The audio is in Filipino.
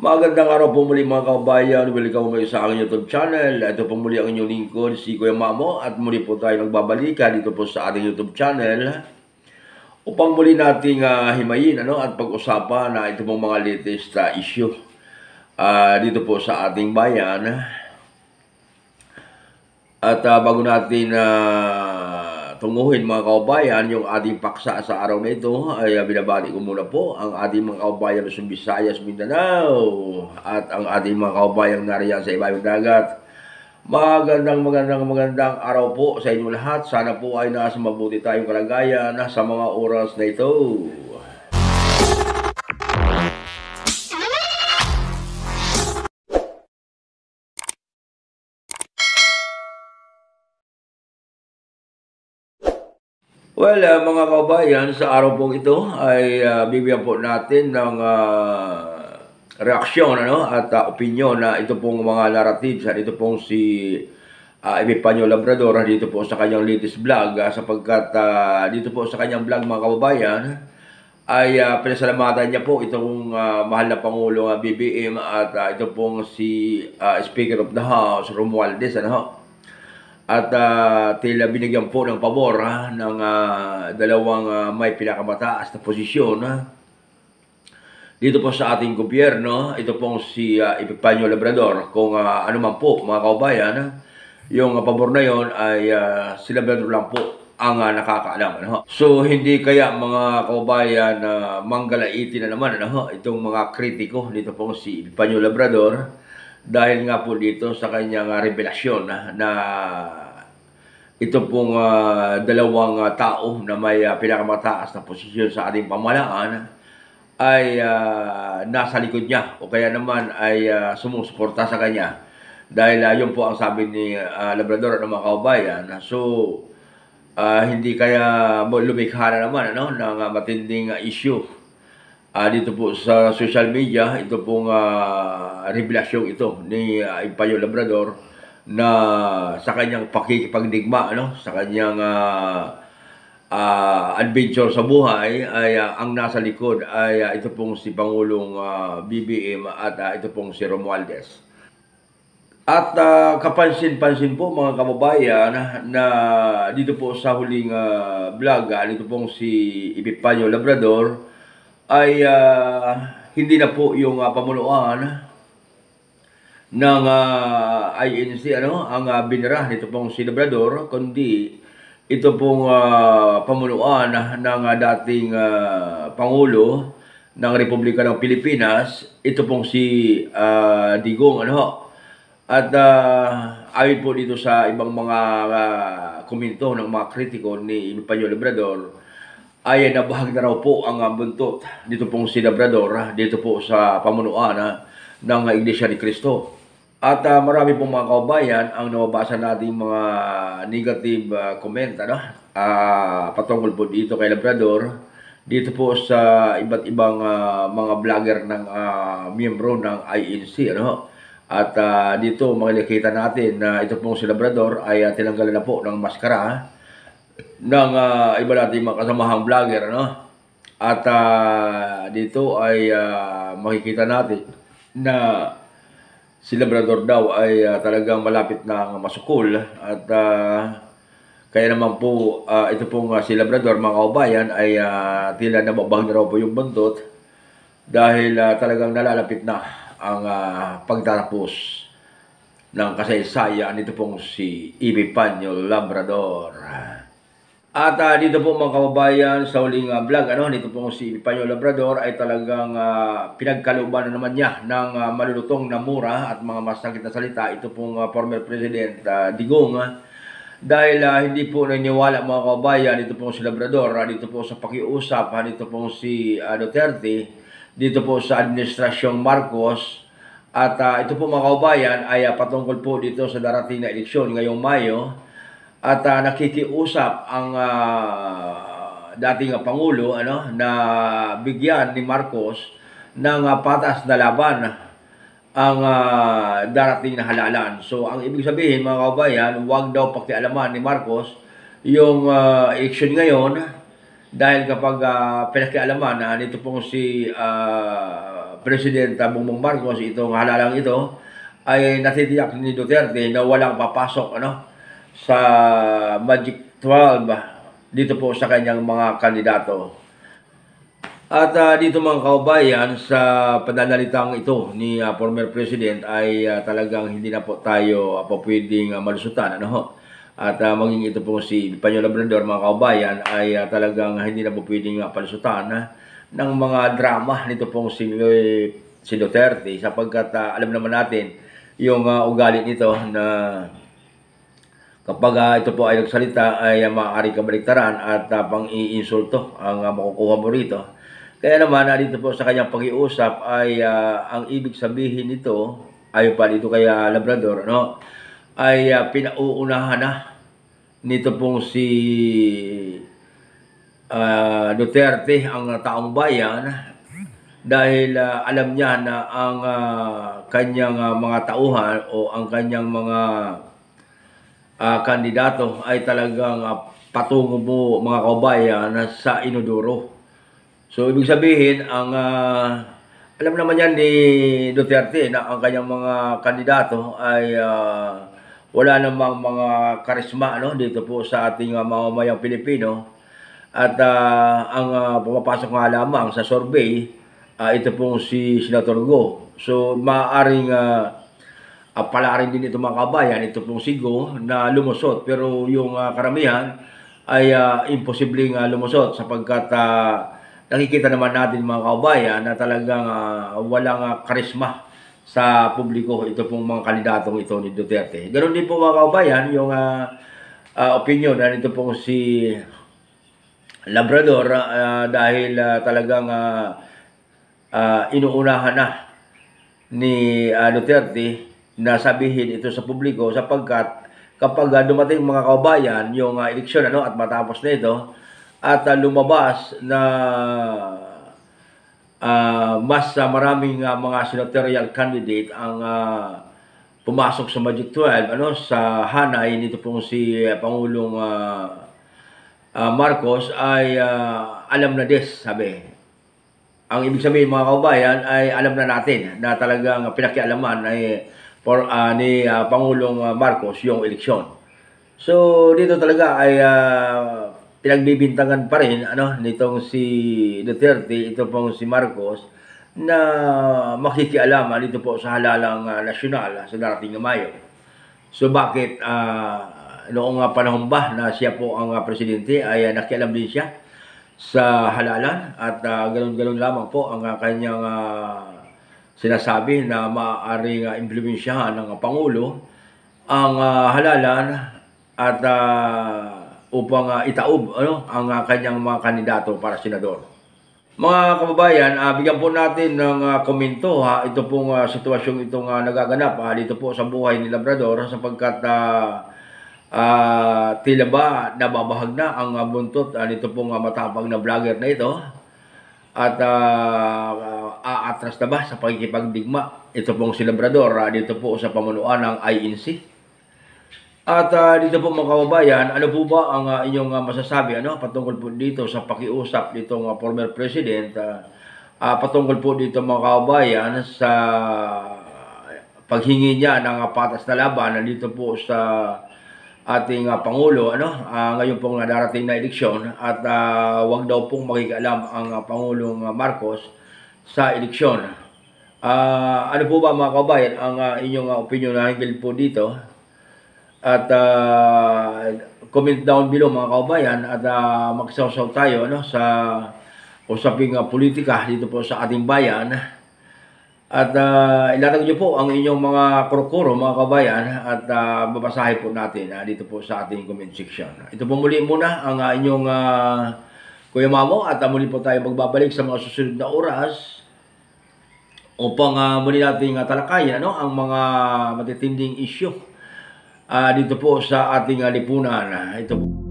Magandang araw po muli mga kabayan. Welcome kayo sa aking YouTube channel. Ito po muli ang inyong lingkod, si Kuya Mamo. At muli po tayo nagbabalikan dito po sa ating YouTube channel upang muli nating himayin at pag-usapan na ito pong mga latest issue dito po sa ating bayan. At bago natin tunguhin mga kabayan yung ating paksa sa araw na ito, ay binabati ko muna po ang ating mga kabayan Luzon, Visayas, Mindanao at ang ating mga kabayan nariyan sa ibang dagat. Magandang araw po sa inyo lahat. Sana po ay nasa mabuti tayong kalagayan sa mga oras na ito. Well, mga kabayan, sa araw pong ito ay bibigyan po natin ng reaksyon at opinion na ito pong mga narratives at ito pong si Epifanio Labrador dito po sa kanyang latest vlog sapagkat dito po sa kanyang vlog mga kababayan ay pinasalamatan niya po itong mahal na Pangulo BBM at ito pong si Speaker of the House Romualdez at tila binigyan po ng pabor ng dalawang may pinakamataas na posisyon dito po sa ating gobyerno. Ito pong si Epifanio Labrador. Kung ano man po mga kaubayan, yung pabor na yon ay si Labrador lang po ang nakakaalam. So hindi kaya mga kaubayan manggalaiti na naman itong mga kritiko dito pong si Epifanio Labrador. Dahil nga po dito sa kanyang revelasyon na ito pong dalawang tao na may pinakamataas na posisyon sa ating pamahalaan ay nasa likod niya o kaya naman ay sumusuporta sa kanya. Dahil yun po ang sabi ni Labrador ng mga kaubayan. So hindi kaya lumikha na naman ng matinding issue dito po sa social media, ito pong revelasyon ito ni Epifanio Labrador na sa kanyang pakikipagdigma sa kanyang adventure sa buhay ay ang nasa likod ay ito pong si Pangulong BBM at ito pong si Romualdez. At kapansin-pansin po mga kababayan na dito po sa huling vlog dito pong si Epifanio Labrador ay hindi na po yung pamunuan ng INC ang binira nito pong si Labrador, kundi ito pong pamunuan ng dating Pangulo ng Republika ng Pilipinas, ito pong si Digong at ayon po dito sa ibang mga komento ng mga kritiko ni Epifanio Labrador ay nabahag na raw po ang buntot dito pong si Labrador dito po sa pamunuan ng Iglesia ni Cristo. At marami pong mga kaubayan ang nababasa nating mga negative comment patungkol po dito kay Labrador dito po sa iba't ibang mga vlogger ng miyembro ng INC at dito makikita natin na ito pong si Labrador ay tinanggalan na po ng maskara ng iba nating mga kasamahang vlogger at dito ay makikita natin na si Labrador daw ay talagang malapit na masukol at kaya naman po ito pong si Labrador mga kaubayan ay tila nababang na raw po yung buntot dahil talagang nalalapit na ang pagtatapos ng kasaysayan nito pong si Epifanio Labrador. At dito po mga kababayan sa huling vlog nito pong si Epifanio Labrador ay talagang pinagkalooban na naman niya ng malulutong na mura at mga masakit na salita ito pong former President Digong dahil hindi po naniniwala mga kababayan dito pong si Labrador dito po sa pakiusap dito pong si Duterte dito po sa administrasyong Marcos at ito po mga kababayan ay patungkol po dito sa darating na eleksyon ngayong Mayo. At nakikiusap ang dating Pangulo na bigyan ni Marcos ng patas na laban ang darating na halalan. So ang ibig sabihin mga kababayan, huwag daw pakialaman ni Marcos yung eleksyon ngayon dahil kapag pinakialaman nito pong si President Bongbong Marcos, itong halalang ito, ay natitiyak ni Duterte na walang papasok sa Magic 12 dito po sa kanyang mga kandidato. At dito mga kaubayan, sa pananalitang ito ni former President ay talagang hindi na po tayo pwedeng malusutan. At maging ito po si Panyo Labrador mga kaubayan ay talagang hindi na po pwedeng palusutan ng mga drama nito pong si Duterte, sapagkat alam naman natin yung ugali nito na kapag ito po ay nagsalita ay maaari kabaliktaran at pang-iinsulto ang makukuha mo rito. Kaya naman, dito po sa kanyang pag-iusap ay ang ibig sabihin nito, ayon pa dito kay Labrador, ay pinauunahan na nito pong si Duterte ang taong bayan, dahil alam niya na ang kanyang mga tauhan o ang kanyang mga kandidato ay talagang patungo mo mga kaubayan sa inodoro. So, ibig sabihin, alam naman yan ni Duterte na ang kanyang mga kandidato ay wala namang mga karisma dito po sa ating mamamayang Pilipino. At ang pumapasok nga lamang sa survey, ito pong si Senator Go. So, maaaring pala rin din ito mga kabayan, ito pong si Go na lumusot. Pero yung karamihan ay imposibleng lumusot, sapagkat nakikita naman natin mga kaubayan na talagang walang karisma sa publiko ito pong mga kandidatong ito ni Duterte. Ganoon din po mga kaubayan yung opinion na ito pong si Labrador, dahil talagang inuunahan na ni Duterte na sabihin ito sa publiko, sapagkat kapag dumating mga kaubayan yung eleksyon at matapos na ito, at lumabas na mas maraming mga senatorial candidate ang pumasok sa Magic 12 sa hanay nito pong si Pangulong Marcos, ay alam na sabi. Ang ibig sabihin mga kaubayan ay alam na natin na talagang pinakialaman ni Pangulong Marcos yung eleksyon. So dito talaga ay pinagbibintangan pa rin nitong si Duterte, ito pong si Marcos, na makikialaman dito po sa halalang nasyonal sa darating na Mayo. So bakit noong panahon ba na siya po ang presidente ay nakialam din siya sa halalan, at ganun-ganun lamang po ang kanyang sinasabi na maaaring impluwensyahan ng Pangulo ang halalan at upang itaob ang kanyang mga kandidato para senador. Mga kababayan, bigyan po natin ng komento ito pong sitwasyong itong nagaganap dito po sa buhay ni Labrador, sapagkat tila ba nababahag na ang buntot nito pong matapang na vlogger na ito, at aatras na ba sa pagkikipagdigma ito pong si Labrador dito po sa pamunuan ng INC. At dito po mga kababayan, ano po ba ang inyong masasabi patungkol po dito sa pakiusap nitong former president, patungkol po dito mga kababayan sa paghingi niya ng patas na laban dito po sa ating Pangulo ngayon pong darating na eleksyon, at wag daw pong makikialam ang Pangulong Marcos sa eleksyon. Ano po ba mga kababayan ang inyong opinion na hinggil po dito? At comment down below mga kaubayan, at magsasaw tayo sa usaping politika dito po sa ating bayan. At ilatag nyo po ang inyong mga kurukuro mga kaubayan, at babasahin po natin dito po sa ating comment section. Ito po muli muna ang inyong Kuya Mamo, at muli po tayo magbabalik sa mga susunod na oras upang muli nating talakayan ang mga matitinding issue dito po sa ating lipunan. Ito po.